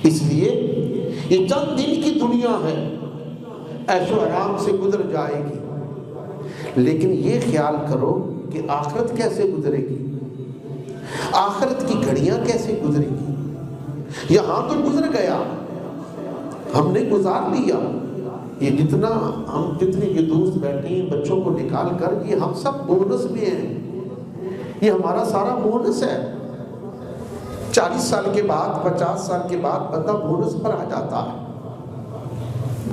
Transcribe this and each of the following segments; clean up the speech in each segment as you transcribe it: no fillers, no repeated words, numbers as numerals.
اس لیے یہ چند دن کی دنیا ہے، عیش و آرام سے گزر جائے گی، لیکن یہ خیال کرو کہ آخرت کیسے گزرے گی، آخرت کی گھڑیاں کیسے گزرے گی۔ یہاں تو گزر گیا، ہم نے گزار لیا، یہ جتنے یہ دوست بیٹھے ہیں بچوں کو نکال کر، یہ ہم سب بونس میں ہیں، یہ ہمارا سارا بونس ہے۔ 40 سال کے بعد 50 سال کے بعد بندہ بونس پر آ جاتا ہے،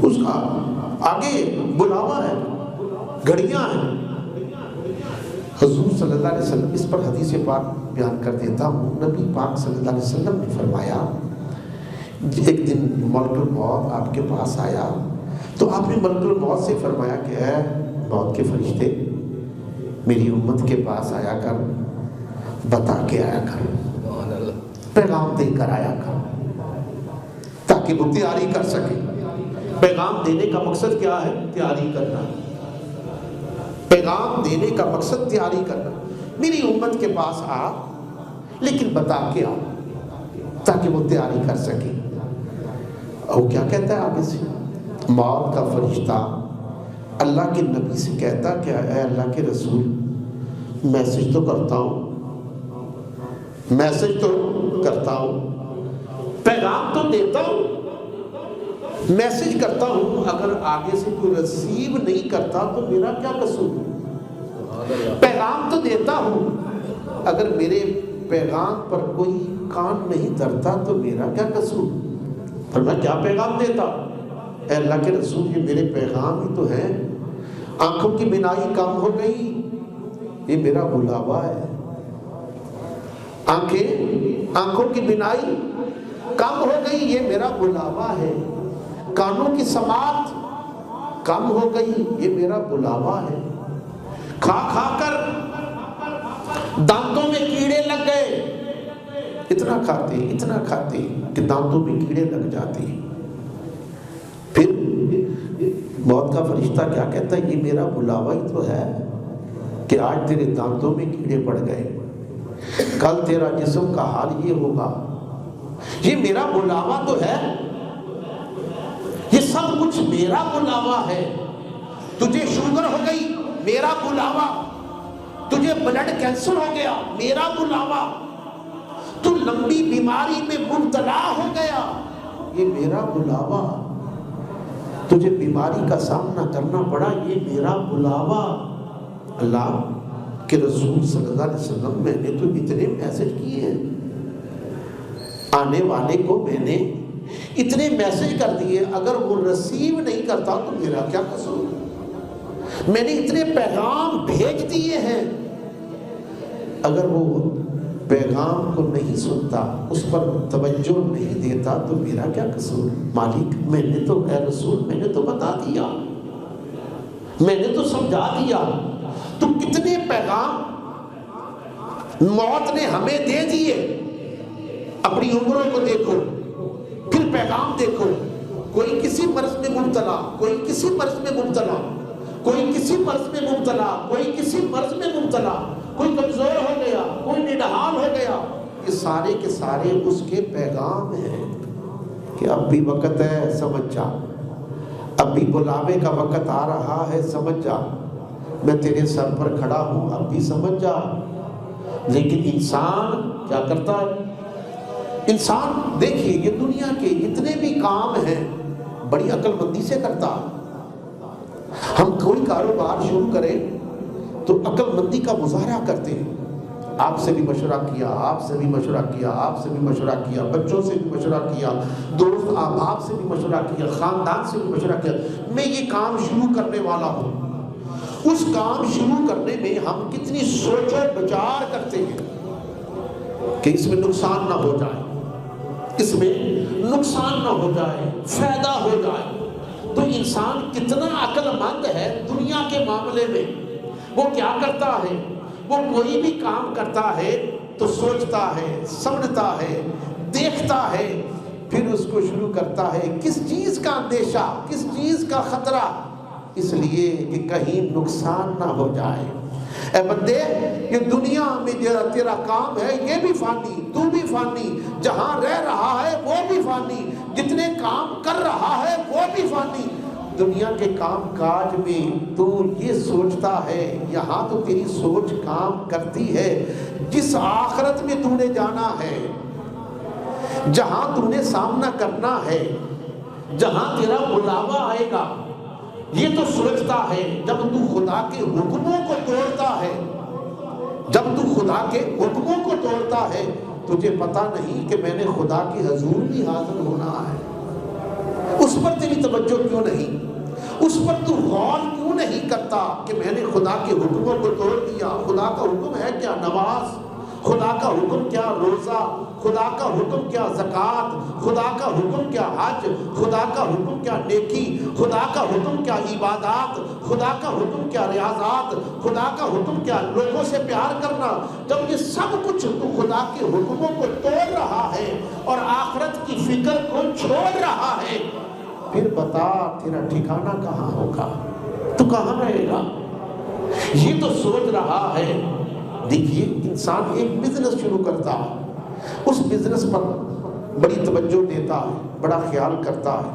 اس کا آگے بلاوا ہے، گھڑیاں ہیں۔ حضور صلی اللہ علیہ وسلم اس پر حدیث پاک بیان کر دیتا ہوں۔ نبی پاک صلی اللہ علیہ وسلم نے فرمایا، ایک دن ملک الموت آپ کے پاس آیا تو آپ نے ملک الموت سے فرمایا کہ اے موت کے فرشتے، میری امت کے پاس آیا کر، بتا کے آیا کر، پیغام دے کر آیا کر، تاکہ وہ تیاری کر سکے۔ پیغام دینے کا مقصد کیا ہے؟ تیاری کرنا۔ پیغام دینے کا مقصد تیاری کرنا۔ میری امت کے پاس آ، لیکن بتا کے آ تاکہ وہ تیاری کر سکے۔ اور کیا کہتا ہے آگے سے؟ موت کا فرشتہ اللہ کے نبی سے کہتا کہ اے اللہ کے رسول، میسج تو کرتا ہوں، میسج تو کرتا ہوں، پیغام تو دیتا ہوں، میسج کرتا ہوں، اگر آگے سے کوئی ریسیو نہیں کرتا تو میرا کیا قصور؟ پیغام تو دیتا ہوں، اگر میرے پیغام پر کوئی کان نہیں دھرتا تو میرا کیا قصور؟ فرمایا کیا پیغام دیتا؟ اے اللہ کے رسول، یہ میرے پیغام ہی تو ہے۔ آنکھوں کی بینائی کم ہو گئی، یہ میرا بلاوا ہے۔ آنکھوں کی بینائی کم ہو گئی، یہ میرا بلاوا ہے۔ کانوں کی سماعت کم ہو گئی، یہ میرا بلاوا ہے۔ کھا کھا کر دانتوں میں کیڑے لگ گئے، اتنا کھاتے کہ دانتوں میں کیڑے لگ جاتے۔ پھر موت کا فرشتہ کیا کہتا ہے؟ یہ میرا بلاوا ہی تو ہے کہ آج تیرے دانتوں میں کیڑے پڑ گئے، کل تیرا جسم کا حال یہ ہوگا۔ یہ میرا بلاوا تو ہے، یہ سب کچھ میرا بلاوا ہے۔ تجھے شوگر ہو گئی، میرا بلاوا۔ تجھے بلڈ کینسر ہو گیا، میرا بلاوا۔ تو لمبی بیماری میں مبتلا ہو گیا، یہ میرا بلاوا۔ تجھے بیماری کا سامنا کرنا پڑا، یہ میرا بلاوا۔ اللہ کہ رسول صلی اللہ علیہ وسلم، میں نے تو اتنے میسج کیے ہیں، آنے والے کو میں نے اتنے میسج کر دیے، اگر وہ ریسیو نہیں کرتا تو میرا کیا قصور؟ میں نے اتنے پیغام بھیج دیے ہیں، اگر وہ پیغام کو نہیں سنتا، اس پر توجہ نہیں دیتا تو میرا کیا قصور؟ مالک میں نے تو، اے رسول میں نے تو بتا دیا، میں نے تو سمجھا دیا۔ تو کتنے پیغام موت نے ہمیں دے دیے۔ اپنی عمروں کو دیکھو، پھر پیغام دیکھو، کوئی کسی مرض میں مبتلا، کوئی کسی مرض میں مبتلا، کوئی کسی مرض میں مبتلا، کوئی کسی مرض میں مبتلا، کوئی کمزور ہو گیا، کوئی نڈھال ہو گیا۔ یہ سارے کے سارے اس کے پیغام ہیں کہ اب بھی وقت ہے، سمجھ جا، اب بھی بلاوے کا وقت آ رہا ہے، سمجھ جا، میں تیرے سر پر کھڑا ہوں، اب بھی سمجھ جا۔ لیکن انسان کیا کرتا ہے؟ انسان دیکھیے، یہ دنیا کے جتنے بھی کام ہیں بڑی عقل مندی سے کرتا۔ ہم کوئی کاروبار شروع کریں تو عقل مندی کا مظاہرہ کرتے ہیں، آپ سے بھی مشورہ کیا، آپ سے بھی مشورہ کیا، آپ سے بھی مشورہ کیا، بچوں سے بھی مشورہ کیا، دوست احباب سے بھی مشورہ کیا، خاندان سے بھی مشورہ کیا، میں یہ کام شروع کرنے والا ہوں۔ اس کام شروع کرنے میں ہم کتنی سوچ و بچار کرتے ہیں کہ اس میں نقصان نہ ہو جائے، اس میں نقصان نہ ہو جائے، فائدہ ہو جائے۔ تو انسان کتنا عقل مند ہے دنیا کے معاملے میں، وہ کیا کرتا ہے؟ وہ کوئی بھی کام کرتا ہے تو سوچتا ہے، سمجھتا ہے، دیکھتا ہے، پھر اس کو شروع کرتا ہے۔ کس چیز کا اندیشہ، کس چیز کا خطرہ؟ اس لیے کہ کہیں نقصان نہ ہو جائے۔ اے بندے یہ دنیا میں تیرا کام ہے یہ بھی فانی، تو بھی فانی، جہاں رہ رہا ہے وہ بھی فانی، جتنے کام کر رہا ہے وہ بھی فانی۔ دنیا کے کام کاج میں تو یہ سوچتا ہے، یہاں تو تیری سوچ کام کرتی ہے جس آخرت میں تو نے جانا ہے، جہاں تو نے سامنا کرنا ہے، جہاں تیرا بلاوا آئے گا، یہ تو سوچتا ہے۔ جب تو خدا کے حکموں کو توڑتا ہے، جب تو خدا کے حکموں کو توڑتا ہے، تجھے پتا نہیں کہ میں نے خدا کے حضور بھی حاضر ہونا ہے۔ اس پر تیری توجہ کیوں نہیں؟ اس پر تو غور کیوں نہیں کرتا کہ میں نے خدا کے حکموں کو توڑ دیا؟ خدا کا حکم ہے کیا نماز، خدا کا حکم کیا روزہ، خدا کا حکم کیا زکوٰۃ، خدا کا حکم کیا حج، خدا کا حکم کیا نیکی، خدا کا حکم کیا عبادات، خدا کا حکم کیا ریاضات، خدا کا حکم کیا لوگوں سے پیار کرنا۔ جب یہ سب کچھ تو خدا کے حکموں کو توڑ رہا ہے اور آخرت کی فکر کو چھوڑ رہا ہے، پھر بتا تیرا ٹھکانہ کہاں ہوگا، تو کہاں رہے گا؟ یہ تو سوچ رہا ہے۔ دیکھیے انسان ایک بزنس شروع کرتا ہے، اس بزنس پر بڑی توجہ دیتا ہے، بڑا خیال کرتا ہے،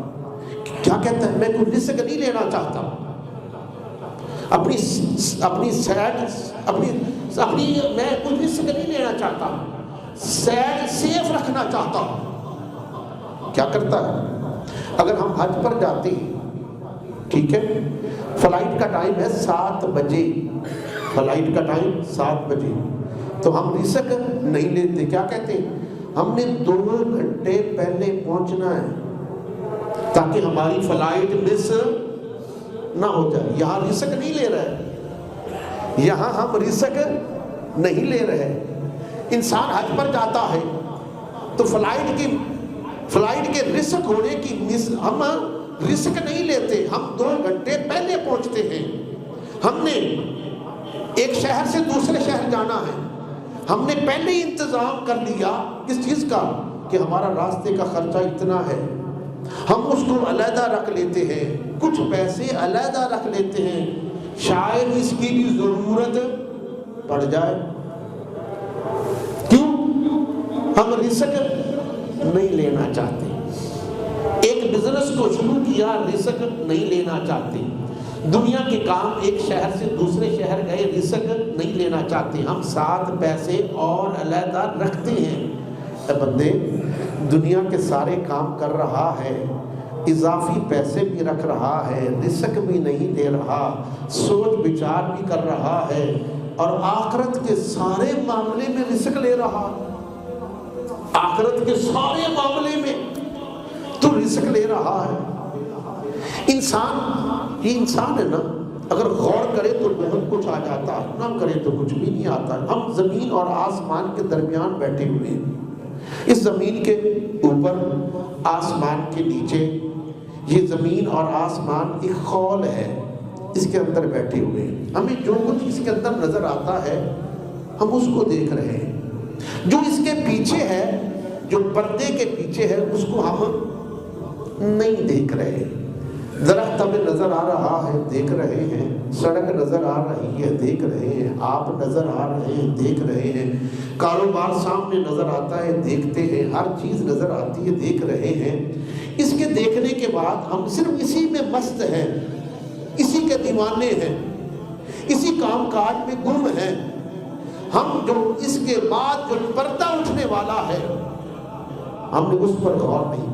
کیا کہتا ہے میں کوئی رسک نہیں لینا چاہتا، اپنی میں کوئی رسک نہیں لینا چاہتا، سیڈ سیف رکھنا چاہتا ہوں۔ کیا کرتا ہے؟ اگر ہم حج پر جاتے ہیں، ٹھیک ہے، فلائٹ کا ٹائم ہے 7 بجے، فلائٹ کا ٹائم 7 بجے، تو ہم رسک نہیں لیتے، کیا کہتے ہیں؟ ہم نے 2 گھنٹے پہلے پہنچنا ہے تاکہ ہماری فلائٹ مس نہ ہو جائے۔ یہاں رسک نہیں لے رہے، یہاں ہم رسک نہیں لے رہے۔ انسان حج پر جاتا ہے تو فلائٹ کے رسک ہونے کی ہم رسک نہیں لیتے، ہم 2 گھنٹے پہلے پہنچتے ہیں۔ ہم نے ایک شہر سے دوسرے شہر جانا ہے، ہم نے پہلے ہی انتظام کر لیا کس چیز کا کہ ہمارا راستے کا خرچہ اتنا ہے، ہم اس کو علیحدہ رکھ لیتے ہیں، کچھ پیسے علیحدہ رکھ لیتے ہیں، شاید اس کی بھی ضرورت پڑ جائے۔ کیوں؟ ہم رسک نہیں لینا چاہتے۔ ایک بزنس کو شروع کیا، رسک نہیں لینا چاہتے۔ دنیا کے کام ایک شہر سے دوسرے شہر گئے، رسک نہیں لینا چاہتے، ہم 7 پیسے اور علیحدہ رکھتے ہیں۔ اے بندے دنیا کے سارے کام کر رہا ہے، اضافی پیسے بھی رکھ رہا ہے، رسک بھی نہیں دے رہا، سوچ بچار بھی کر رہا ہے، اور آخرت کے سارے معاملے میں رسک لے رہا، آخرت کے سارے معاملے میں تو رسک لے رہا ہے۔ یہ انسان ہے نا، اگر غور کرے تو بہت کچھ آ جاتا ہے، نہ کرے تو کچھ بھی نہیں آتا۔ ہم زمین اور آسمان کے درمیان بیٹھے ہوئے ہیں، اس زمین کے اوپر آسمان کے نیچے، یہ زمین اور آسمان ایک خول ہے، اس کے اندر بیٹھے ہوئے ہیں۔ ہمیں جو کچھ اس کے اندر نظر آتا ہے ہم اس کو دیکھ رہے ہیں، جو اس کے پیچھے ہے، جو پردے کے پیچھے ہے، اس کو ہم نہیں دیکھ رہے۔ درخت ہمیں نظر آ رہا ہے، دیکھ رہے ہیں، سڑک نظر آ رہی ہے، دیکھ رہے ہیں، آپ نظر آ رہے ہیں، دیکھ رہے ہیں، کاروبار سامنے نظر آتا ہے، دیکھتے ہیں، ہر چیز نظر آتی ہے، دیکھ رہے ہیں۔ اس کے دیکھنے کے بعد ہم صرف اسی میں مست ہیں، اسی کے دیوانے ہیں، اسی کام کاج میں گم ہیں۔ ہم جو اس کے بعد جو پردہ اٹھنے والا ہے ہم نے اس پر غور نہیں